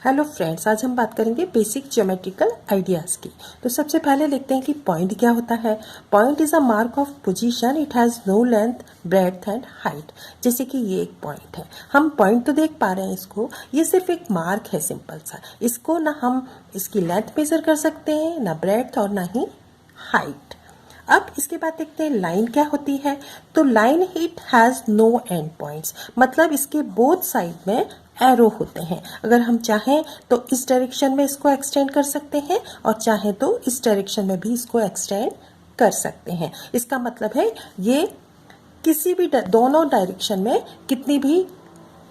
Hello friends, आज हम बात करेंगे बेसिक ज्योमेट्रिकल आइडियाज़ की। तो सबसे पहले देखते हैं कि पॉइंट क्या होता है। Point is a mark of position, it has no length, breadth and height. जैसे कि ये एक पॉइंट है, हम पॉइंट तो देख पा रहे हैं इसको, ये सिर्फ एक मार्क है सिंपल सा। इसको ना हम इसकी लेंथ मेजर कर सकते हैं, ना ब्रेड्थ और ना ही हाइट। अब इसके बाद देखते हैं लाइन क्या होती है। तो line it has no end points, मतलब इसके बोथ साइड में एरो होते हैं। अगर हम चाहें तो इस डायरेक्शन में इसको एक्सटेंड कर सकते हैं और चाहें तो इस डायरेक्शन में भी इसको एक्सटेंड कर सकते हैं। इसका मतलब है ये किसी भी दोनों डायरेक्शन में कितनी भी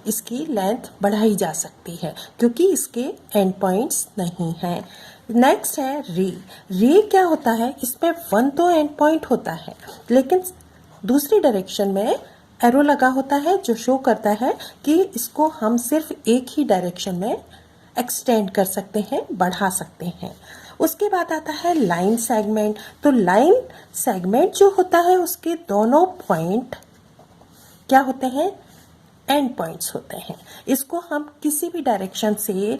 इसकी लेंथ बढ़ाई जा सकती है, क्योंकि इसके एंड पॉइंट्स नहीं हैं। नेक्स्ट है रे। रे क्या होता है, इसमें वन तो एंड पॉइंट होता है, लेकिन दूसरी डायरेक्शन में एरो लगा होता है जो शो करता है कि इसको हम सिर्फ एक ही डायरेक्शन में एक्सटेंड कर सकते हैं, बढ़ा सकते हैं। उसके बाद आता है लाइन सेगमेंट। तो लाइन सेगमेंट जो होता है उसके दोनों पॉइंट क्या होते हैं, एंड पॉइंट्स होते हैं। इसको हम किसी भी डायरेक्शन से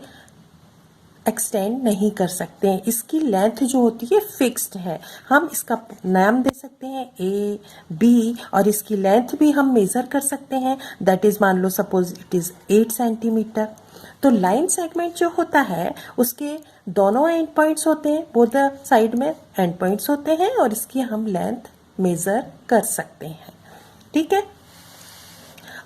एक्सटेंड नहीं कर सकते हैं। इसकी लेंथ जो होती है फिक्स्ड है। हम इसका नाम दे सकते हैं ए बी, और इसकी लेंथ भी हम मेजर कर सकते हैं। दैट इज, मान लो सपोज इट इज 8 सेंटीमीटर। तो लाइन सेगमेंट जो होता है उसके दोनों एंड पॉइंट्स होते हैं, बोथ साइड में एंड पॉइंट्स होते हैं, और इसकी हम लेंथ मेजर कर सकते हैं। ठीक है।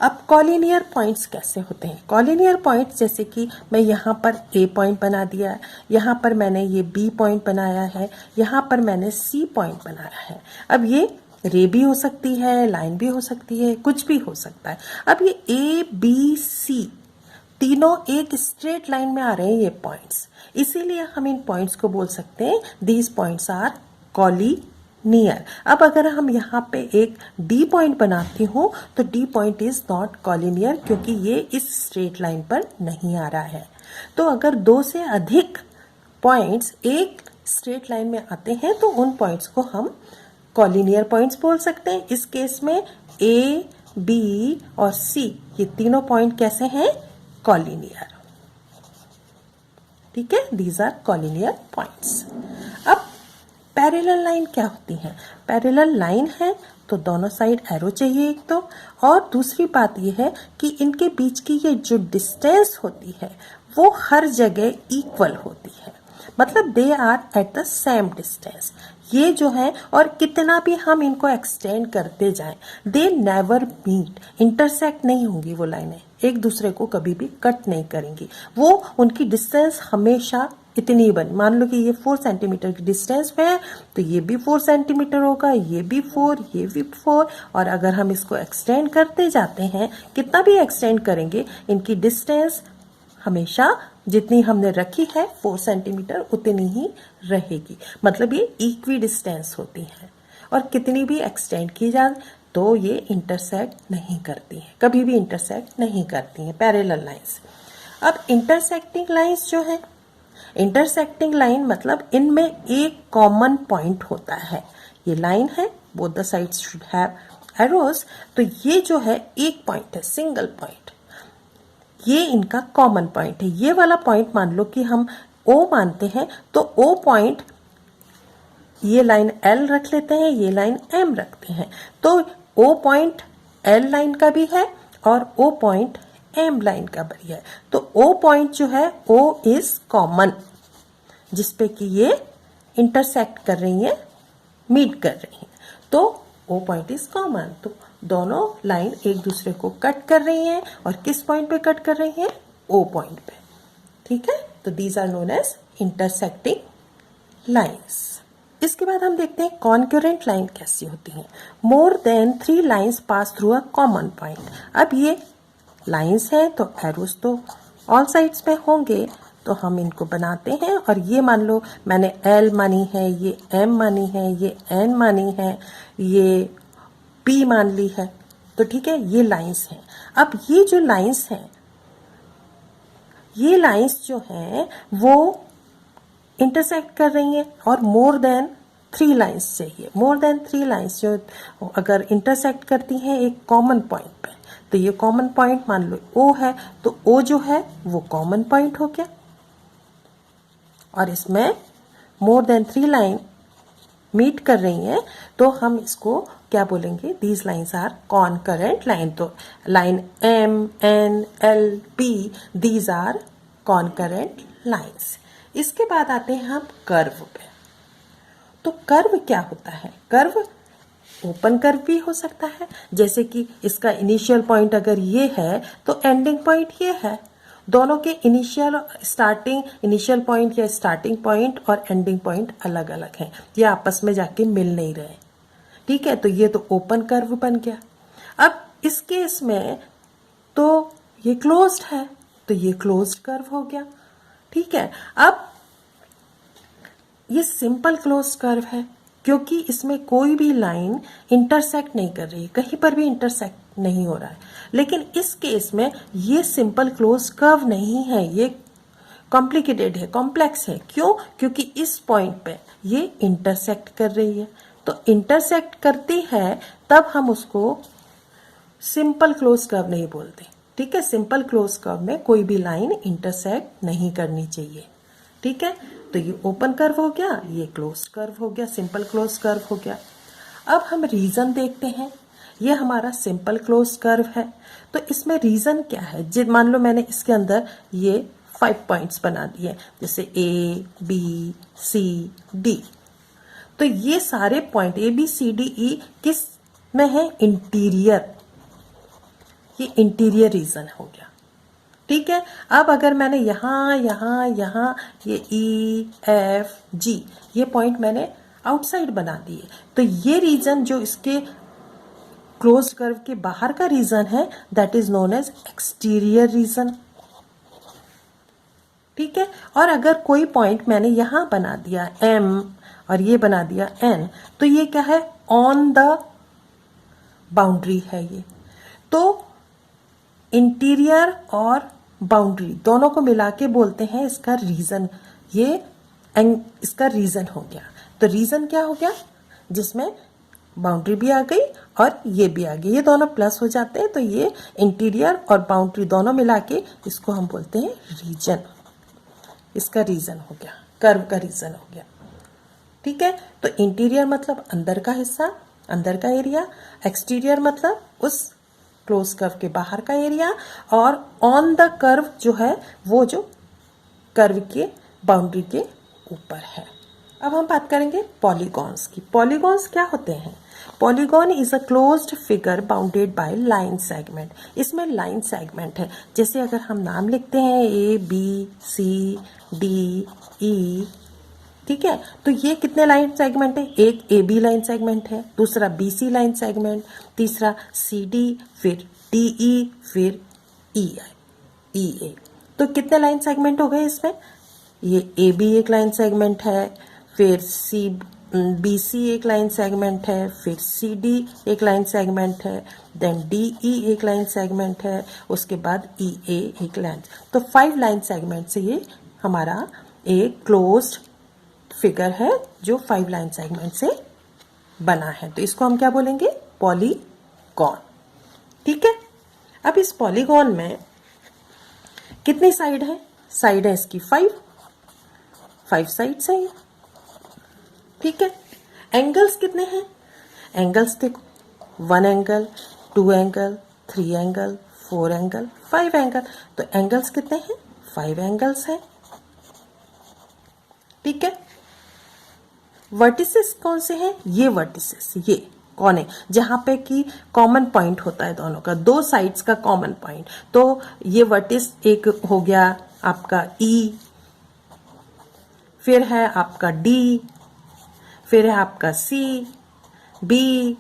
अब कॉलिनियर पॉइंट्स कैसे होते हैं। कॉलिनियर पॉइंट्स जैसे कि मैं यहाँ पर ए पॉइंट बना दिया, यहाँ पर मैंने ये बी पॉइंट बनाया है, यहाँ पर मैंने सी पॉइंट बनाया है। अब ये रे भी हो सकती है, लाइन भी हो सकती है, कुछ भी हो सकता है। अब ये ए बी सी तीनों एक स्ट्रेट लाइन में आ रहे हैं ये पॉइंट्स, इसीलिए हम इन पॉइंट्स को बोल सकते हैं दीज पॉइंट्स आर कॉलिनियर। अब अगर हम यहाँ पे एक डी पॉइंट बनाती हूँ तो D point is not collinear, क्योंकि ये इस स्ट्रेट लाइन पर नहीं आ रहा है। तो अगर दो से अधिक पॉइंट्स एक स्ट्रेट लाइन में आते हैं तो उन पॉइंट्स को हम कॉलिनियर पॉइंट्स बोल सकते हैं। इस केस में ए बी और सी ये तीनों पॉइंट कैसे हैं, कॉलिनियर। ठीक है, दीज आर कॉलिनियर पॉइंट्स। अब पैरेलल लाइन क्या होती है। पैरेलल लाइन है तो दोनों साइड एरो चाहिए एक तो, और दूसरी बात यह है कि इनके बीच की ये जो डिस्टेंस होती है वो हर जगह इक्वल होती है, मतलब they are at the same distance. ये जो है, और कितना भी हम इनको एक्सटेंड करते जाएं, दे नेवर मीट, इंटरसेक्ट नहीं होंगी वो लाइनें, एक दूसरे को कभी भी कट नहीं करेंगी। वो उनकी डिस्टेंस हमेशा इतनी बनी, मान लो कि ये 4 सेंटीमीटर की डिस्टेंस पे है तो ये भी 4 सेंटीमीटर होगा, ये भी 4, ये भी 4, और अगर हम इसको एक्सटेंड करते जाते हैं, कितना भी एक्सटेंड करेंगे, इनकी डिस्टेंस हमेशा जितनी हमने रखी है 4 सेंटीमीटर उतनी ही रहेगी। मतलब ये इक्वी डिस्टेंस होती है, और कितनी भी एक्सटेंड की जाए तो ये इंटरसेक्ट नहीं करती है, कभी भी इंटरसेक्ट नहीं करती हैं पैरेलल लाइंस। अब इंटरसेक्टिंग लाइंस जो है, इंटरसेक्टिंग लाइन मतलब इनमें एक कॉमन पॉइंट होता है। ये लाइन है, both the sides should have arrows, तो ये जो है एक पॉइंट है, सिंगल पॉइंट, ये इनका कॉमन पॉइंट है। ये वाला पॉइंट मान लो कि हम O मानते हैं, तो O पॉइंट, ये लाइन L रख लेते हैं, ये लाइन M रखते हैं, तो O पॉइंट L लाइन का भी है और O पॉइंट M लाइन का भी है। तो O पॉइंट जो है O इज कॉमन, जिसपे कि ये इंटरसेक्ट कर रही है, मीट कर रही है, तो O पॉइंट इज कॉमन। तो दोनों लाइन एक दूसरे को कट कर रही हैं, और किस पॉइंट पे कट कर रही हैं, O पॉइंट पे। ठीक है, तो these are known as intersecting lines. इसके बाद हम देखते हैं कॉन्करेंट लाइन कैसी होती है। More than 3 lines pass through a common point. अब ये लाइंस हैं तो एरोज तो ऑल साइड्स में होंगे, तो हम इनको बनाते हैं, और ये मान लो मैंने L मानी है, ये M मानी है, ये N मानी है, ये P मान ली है, तो ठीक है, ये लाइंस हैं। अब ये जो लाइंस हैं, ये लाइंस जो हैं वो इंटरसेक्ट कर रही हैं, और मोर देन 3 लाइंस चाहिए। मोर देन 3 लाइंस जो अगर इंटरसेक्ट करती हैं एक कॉमन पॉइंट पे, तो ये कॉमन पॉइंट मान लो O है, तो O जो है वो कॉमन पॉइंट हो गया। और इसमें मोर देन 3 लाइन मीट कर रही हैं, तो हम इसको क्या बोलेंगे, these lines are concurrent line. तो line M N L P these are concurrent lines. इसके बाद आते हैं हम कर्व पे। तो कर्व क्या होता है, कर्व ओपन कर्व भी हो सकता है, जैसे कि इसका इनिशियल पॉइंट अगर ये है तो एंडिंग पॉइंट ये है। दोनों के इनिशियल पॉइंट या स्टार्टिंग पॉइंट और एंडिंग पॉइंट अलग अलग हैं, ये आपस में जाके मिल नहीं रहे। ठीक है, तो ये तो ओपन कर्व बन गया। अब इस केस में तो ये क्लोज्ड है, तो ये क्लोज्ड कर्व हो गया। ठीक है, अब ये सिंपल क्लोज्ड कर्व है क्योंकि इसमें कोई भी लाइन इंटरसेक्ट नहीं कर रही, कहीं पर भी इंटरसेक्ट नहीं हो रहा है। लेकिन इस केस में ये सिंपल क्लोज कर्व नहीं है, ये कॉम्प्लिकेटेड है, कॉम्प्लेक्स है। क्यों? क्योंकि इस पॉइंट पे ये इंटरसेक्ट कर रही है। तो इंटरसेक्ट करती है तब हम उसको सिंपल क्लोज कर्व नहीं बोलते। ठीक है, सिंपल क्लोज कर्व में कोई भी लाइन इंटरसेक्ट नहीं करनी चाहिए। ठीक है, तो ये ओपन कर्व हो गया, ये क्लोज कर्व हो गया, सिंपल क्लोज कर्व हो गया। अब हम रीजन देखते हैं। ये हमारा सिंपल क्लोज कर्व है, तो इसमें रीजन क्या है। मान लो मैंने इसके अंदर ये 5 पॉइंट्स बना दिए, जैसे ए बी सी डी। तो ये सारे point A B C D E किस में है, इंटीरियर। ये इंटीरियर रीजन हो गया। ठीक है, अब अगर मैंने यहां यहां यहां ये ई एफ जी ये पॉइंट मैंने आउटसाइड बना दिए, तो ये रीजन जो इसके क्लोज कर्व के बाहर का रीजन है, that is known as exterior region. ठीक है, और अगर कोई पॉइंट मैंने यहां बना दिया एम और ये बना दिया एन, तो ये क्या है, ऑन द बाउंड्री है ये। तो इंटीरियर और बाउंड्री दोनों को मिला के बोलते हैं इसका रीजन। ये इसका रीजन हो गया। तो रीजन क्या हो गया, जिसमें बाउंड्री भी आ गई और ये भी आ गई, ये दोनों प्लस हो जाते हैं, तो ये इंटीरियर और बाउंड्री दोनों मिला के इसको हम बोलते हैं रीजन। इसका रीजन हो गया, कर्व का रीजन हो गया। ठीक है, तो इंटीरियर मतलब अंदर का हिस्सा, अंदर का एरिया, एक्सटीरियर मतलब उस क्लोज कर्व के बाहर का एरिया, और ऑन द कर्व जो है वो जो कर्व के बाउंड्री के ऊपर है। अब हम बात करेंगे पॉलीगॉन्स की। पॉलीगॉन्स क्या होते हैं, polygon is a closed figure bounded by line segment. इसमें लाइन सेगमेंट है, जैसे अगर हम नाम लिखते हैं ए बी सी डी ई, ठीक है, तो ये कितने लाइन सेगमेंट है, एक ए बी लाइन सेगमेंट है, दूसरा बी सी लाइन सेगमेंट, तीसरा सी डी, फिर डी ई, फिर ई ए। तो कितने लाइन सेगमेंट हो गए इसमें, ये ए बी एक लाइन सेगमेंट है, फिर सी बी सी एक लाइन सेगमेंट है, फिर सी डी एक लाइन सेगमेंट है, देन डी ई एक लाइन सेगमेंट है, उसके बाद ई ए एक लाइन। तो 5 लाइन सेगमेंट से ये हमारा एक क्लोज्ड फिगर है जो 5 लाइन सेगमेंट से बना है। तो इसको हम क्या बोलेंगे, पॉलीगॉन। ठीक है, अब इस पॉलीगॉन में कितनी साइड है, साइड है इसकी 5 साइड्स है। ठीक है, एंगल्स कितने हैं, एंगल्स देखो, 1 angle, 2 angle, 3 angle, 4 angle, 5 angle. तो एंगल्स कितने हैं, 5 एंगल्स हैं। ठीक है, वर्टिसेस कौन से हैं, ये वर्टिसेस, ये कौन है, जहां पे कि कॉमन पॉइंट होता है दोनों का, 2 साइड्स का कॉमन पॉइंट। तो ये वर्टिस एक हो गया आपका ई, फिर है आपका डी, फिर है आपका सी बी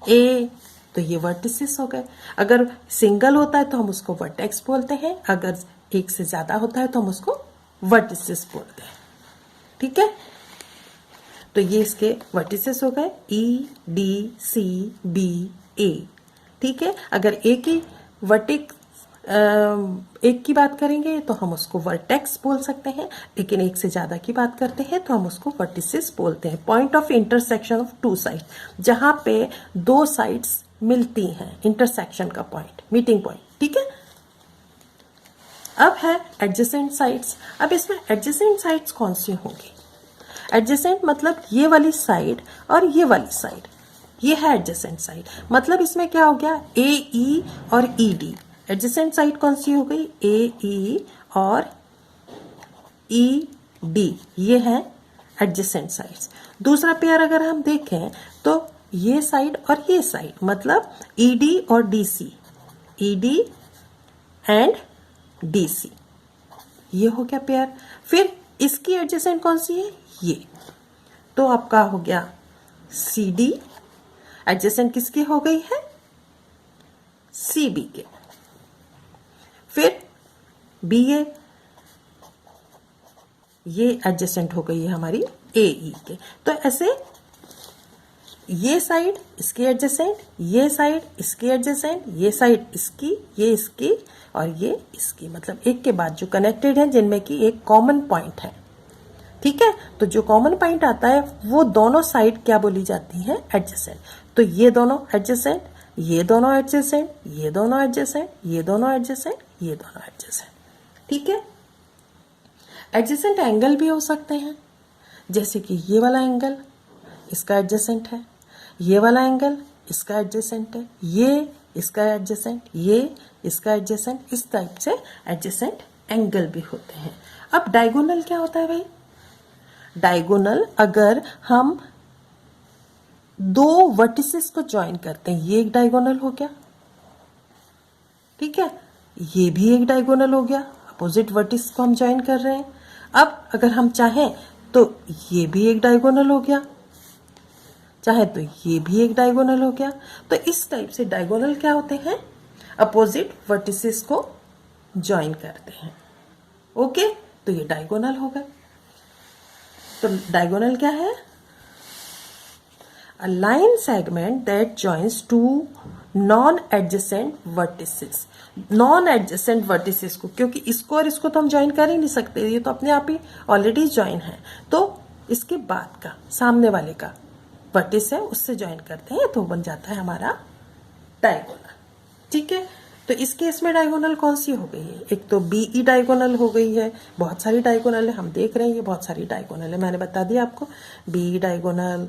ए। तो ये वर्टिसेस हो गए। अगर सिंगल होता है तो हम उसको वर्टेक्स बोलते हैं, अगर एक से ज्यादा होता है तो हम उसको वर्टिसेस बोलते हैं। ठीक है, तो ये इसके वर्टिसेस हो गए, ई डी सी बी ए। ठीक है, अगर एक ही एक की बात करेंगे तो हम उसको वर्टेक्स बोल सकते हैं, लेकिन एक से ज्यादा की बात करते हैं तो हम उसको वर्टिसेस बोलते हैं। Point of intersection of 2 sides, जहां पे 2 साइड्स मिलती हैं, इंटरसेक्शन का पॉइंट, मीटिंग पॉइंट। ठीक है, अब है एडजेसेंट साइड्स। अब इसमें एडजेसेंट साइड्स कौन सी होंगी? एडजेसेंट मतलब ये वाली साइड और ये वाली साइड, ये है एडजेसेंट साइड। मतलब इसमें क्या हो गया, ए ई और ई डी। एडजेसेंट साइड कौन सी हो गई? ए ई और ई डी, ये है एडजेसेंट साइड्स। दूसरा पेयर अगर हम देखें तो ये साइड और ये साइड, मतलब ई डी और D C, E D and D C, ये हो गया पेयर। फिर इसकी एडजेसेंट कौन सी है? ये। तो आपका हो गया सी डी, एडजेसेंट किसकी हो गई है? सी बी के। फिर बी ए, ये एडजेसेंट हो गई है हमारी ए ई के। तो ऐसे ये साइड इसकी एडजेसेंट, ये साइड इसकी एडजेसेंट, ये साइड इसकी, ये इसकी और ये इसकी, मतलब एक के बाद जो कनेक्टेड है, जिनमें की एक कॉमन पॉइंट है। ठीक है, तो जो कॉमन पॉइंट आता है वो दोनों साइड क्या बोली जाती है? एडजेसेंट। तो ये दोनों एडजेसेंट, ये दोनों एडजेसेंट, ये दोनों एडजेसेंट, ये दोनों एडजेसेंट, ये दोनों एडजेसेंट। ठीक है, एडजेसेंट एंगल भी हो सकते हैं, जैसे कि ये वाला एंगल इसका एडजेसेंट है, ये वाला एंगल इसका एडजेसेंट है, ये इसका एडजेसेंट, ये इसका एडजेसेंट। इस टाइप से एडजेसेंट एंगल भी होते हैं। अब डायगोनल क्या होता है भाई? डायगोनल अगर हम दो वर्टिसेस को ज्वाइन करते हैं, ये एक डायगोनल हो गया, ठीक है, ये भी एक डायगोनल हो गया, अपोजिट वर्टिस को हम ज्वाइन कर रहे हैं। अब अगर हम चाहें तो ये भी एक डायगोनल हो गया, चाहे तो ये भी एक डायगोनल हो गया। तो इस टाइप से डायगोनल क्या होते हैं? अपोजिट वर्टिसेस को ज्वाइन करते हैं। ओके, तो ये डायगोनल हो गए। तो डायगोनल क्या है? A line segment that joins two non adjacent vertices. Non adjacent vertices को, क्योंकि इसको और इसको तो हम ज्वाइन कर ही नहीं सकते, ये तो अपने आप ही ऑलरेडी ज्वाइन है, तो इसके बाद का सामने वाले का वर्टिस है उससे ज्वाइन करते हैं, तो बन जाता है हमारा डायगोनल। ठीक है, तो इस केस में डायगोनल कौन सी हो गई है? एक तो बीई डायगोनल हो गई है, बहुत सारी डायगोनल है, हम देख रहे हैं ये बहुत सारी डायगोनल है, मैंने बता दिया आपको। बीई डायगोनल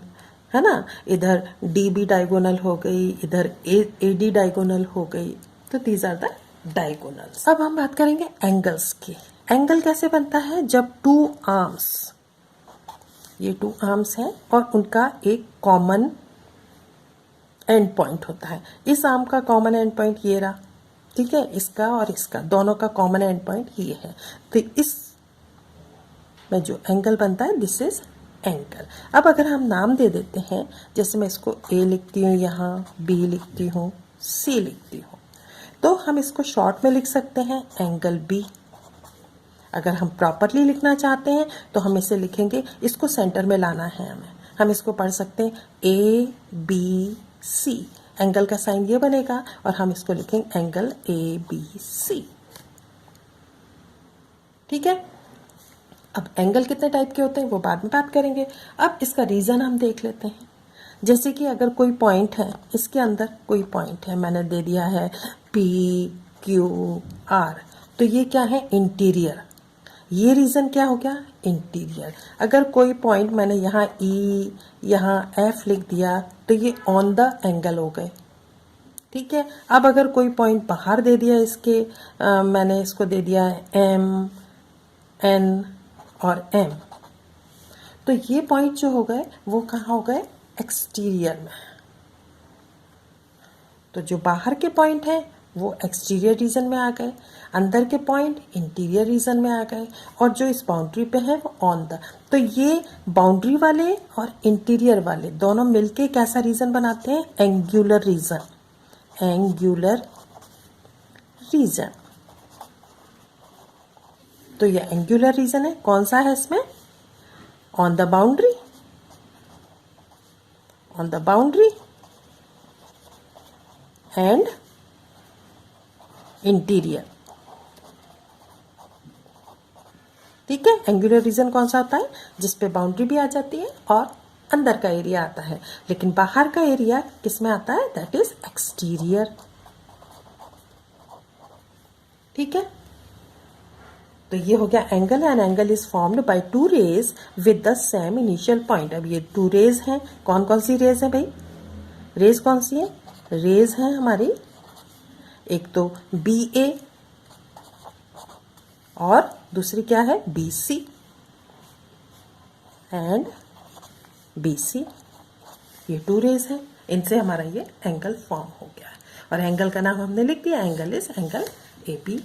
है ना, इधर डीबी डायगोनल हो गई, इधर एडी डायगोनल हो गई। तो दीज आर द डायगोनल्स। अब हम बात करेंगे एंगल्स की। एंगल कैसे बनता है? जब टू आर्म्स, ये टू आर्म्स हैं और उनका एक कॉमन एंड पॉइंट होता है। इस आर्म का कॉमन एंड पॉइंट ये रहा, ठीक है, इसका और इसका दोनों का कॉमन एंड पॉइंट ये है। तो इस में जो एंगल बनता है, दिस इज एंगल। अब अगर हम नाम दे देते हैं, जैसे मैं इसको ए लिखती हूँ, यहाँ बी लिखती हूँ, सी लिखती हूँ, तो हम इसको शॉर्ट में लिख सकते हैं एंगल बी। अगर हम प्रॉपरली लिखना चाहते हैं तो हम इसे लिखेंगे, इसको सेंटर में लाना है हमें, हम इसको पढ़ सकते हैं ए बी सी, एंगल का साइन ये बनेगा और हम इसको लिखेंगे एंगल ए बी सी। ठीक है, अब एंगल कितने टाइप के होते हैं वो बाद में बात करेंगे। अब इसका रीज़न हम देख लेते हैं। जैसे कि अगर कोई पॉइंट है, इसके अंदर कोई पॉइंट है, मैंने दे दिया है पी क्यू आर, तो ये क्या है? इंटीरियर। ये रीज़न क्या हो गया? इंटीरियर। अगर कोई पॉइंट मैंने यहाँ ई, यहाँ एफ लिख दिया, तो ये ऑन द एंगल हो गए। ठीक है, अब अगर कोई पॉइंट बाहर दे दिया इसके, मैंने इसको दे दिया एम एन और एम, तो ये पॉइंट जो हो गए वो कहाँ हो गए? एक्सटीरियर में। तो जो बाहर के पॉइंट हैं वो एक्सटीरियर रीजन में आ गए, अंदर के पॉइंट इंटीरियर रीजन में आ गए, और जो इस बाउंड्री पे है वो ऑन द। तो ये बाउंड्री वाले और इंटीरियर वाले दोनों मिलके कैसा रीजन बनाते हैं? Angular region. Angular region. तो ये एंगुलर रीजन है, कौन सा है इसमें? On the boundary, on the boundary and interior. ठीक है, एंगुलर रीजन कौन सा होता है? जिसपे बाउंड्री भी आ जाती है और अंदर का एरिया आता है, लेकिन बाहर का एरिया किस में आता है? That is exterior. ठीक है, तो ये हो गया angle, and angle is formed by two rays with the same initial point. अब ये टू रेज हैं, कौन कौन सी रेज है भाई? रेज कौन सी है? रेज है हमारी, एक तो बी ए और दूसरी क्या है? B C and B C. ये टू रेज है, इनसे हमारा ये एंगल फॉर्म हो गया है और एंगल का नाम हमने लिख दिया, angle is angle A B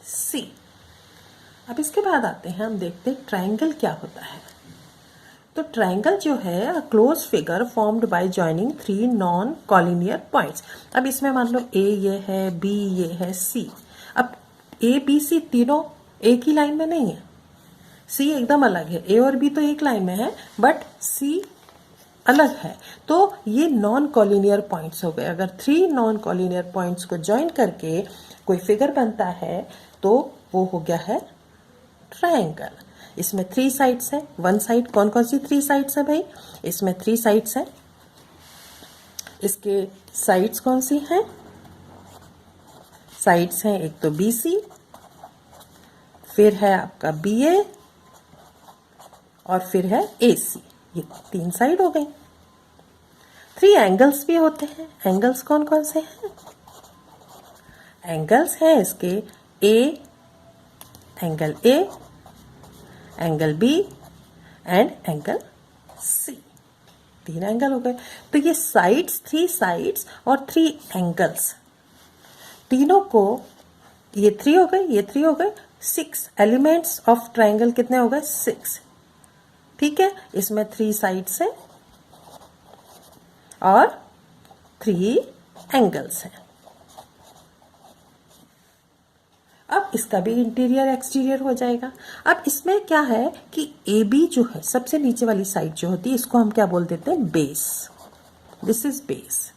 C. अब इसके बाद आते हैं, हम देखते हैं ट्रायंगल क्या होता है। तो ट्रायंगल जो है a close figure formed by joining three non collinear points. अब इसमें मान लो ए ये है, बी ये है, सी। अब ए बी सी तीनों एक ही लाइन में नहीं है, सी एकदम अलग है। ए और बी तो एक लाइन में है बट सी अलग है, तो ये नॉन कॉलिनियर पॉइंट्स हो गए। अगर थ्री नॉन कॉलिनियर पॉइंट्स को ज्वाइन करके कोई फिगर बनता है तो वो हो गया है ट्रायंगल। इसमें थ्री साइड्स है, वन साइड, कौन कौन सी थ्री साइड्स है भाई? इसमें थ्री साइड्स है। इसके साइड्स कौन सी हैं? साइड्स हैं एक तो बी सी, फिर है आपका बी ए और फिर है ए सी। ये तीन साइड हो गई। थ्री एंगल्स भी होते हैं। एंगल्स कौन कौन से हैं? एंगल्स हैं इसके A, angle A, angle B and angle C. तीन एंगल हो गए। तो ये साइड्स, थ्री साइड्स और थ्री एंगल्स, तीनों को, ये थ्री हो गए, ये थ्री हो गए, सिक्स एलिमेंट्स ऑफ ट्रायंगल कितने हो गए? सिक्स। ठीक है, इसमें थ्री साइड्स है और थ्री एंगल्स हैं। अब इसका भी इंटीरियर एक्सटीरियर हो जाएगा। अब इसमें क्या है कि ए बी जो है, सबसे नीचे वाली साइड जो होती है, इसको हम क्या बोल देते हैं? बेस। This is base.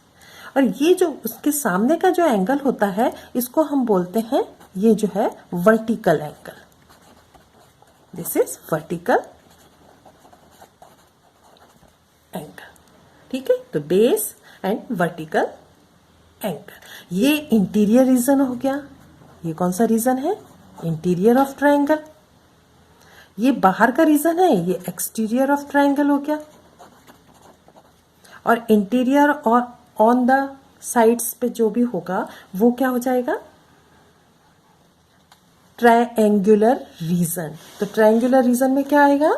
और ये जो उसके सामने का जो एंगल होता है, इसको हम बोलते हैं, ये जो है vertical angle. This is vertical angle. ठीक है, तो बेस एंड वर्टिकल एंगल। ये इंटीरियर रीजन हो गया। ये कौन सा रीजन है? Interior of triangle. ये बाहर का रीजन है, ये एक्सटीरियर ऑफ ट्रायंगल हो गया। और इंटीरियर और ऑन द साइड्स पे जो भी होगा वो क्या हो जाएगा? Triangular region. तो ट्रायंगुलर रीजन में क्या आएगा?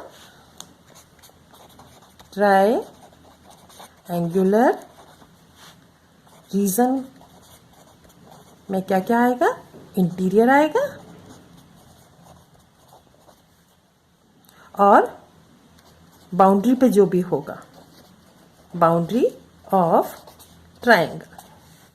ट्रायंगुलर रीजन में क्या क्या आएगा? इंटीरियर आएगा और बाउंड्री पे जो भी होगा, बाउंड्री ऑफ ट्रायंगल।